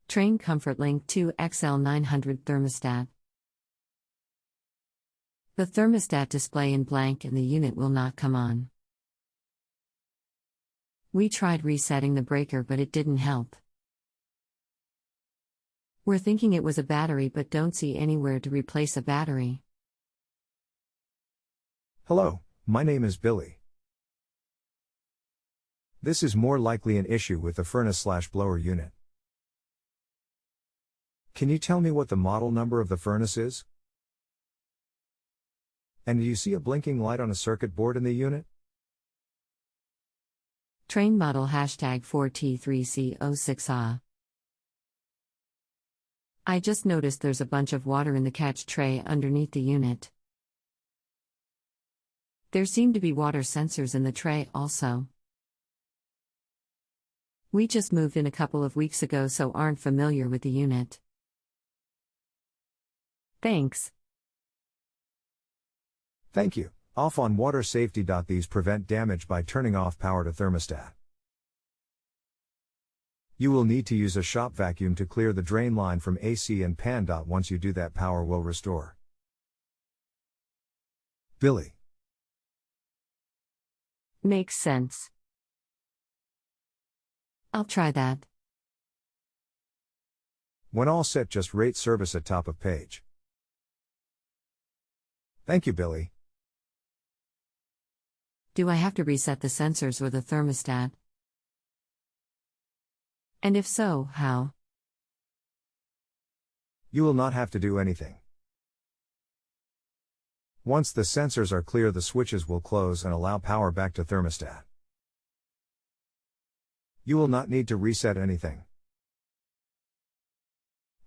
Trane Comfortlink II XL900 thermostat. The thermostat display in blank and the unit will not come on. We tried resetting the breaker but it didn't help. We're thinking it was a battery but don't see anywhere to replace a battery. Hello, my name is Billy. This is more likely an issue with the furnace/blower unit. Can you tell me what the model number of the furnace is? And do you see a blinking light on a circuit board in the unit? Trane model #4T3C06A. I just noticed there's a bunch of water in the catch tray underneath the unit. There seem to be water sensors in the tray also. We just moved in a couple of weeks ago so aren't familiar with the unit. Thanks. Thank you. Off on water safety. These prevent damage by turning off power to thermostat. You will need to use a shop vacuum to clear the drain line from AC and pan. Once you do that, power will restore. Billy. Makes sense. I'll try that. When all set, just rate service at top of page. Thank you, Billy. Do I have to reset the sensors or the thermostat? And if so, how? You will not have to do anything. Once the sensors are clear, the switches will close and allow power back to thermostat. You will not need to reset anything.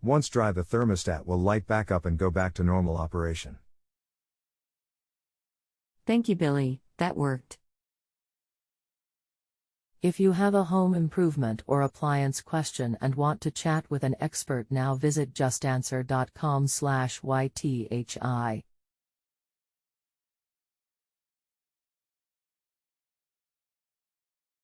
Once dry, the thermostat will light back up and go back to normal operation. Thank you, Billy, that worked. If you have a home improvement or appliance question and want to chat with an expert, now visit justanswer.com/ythi.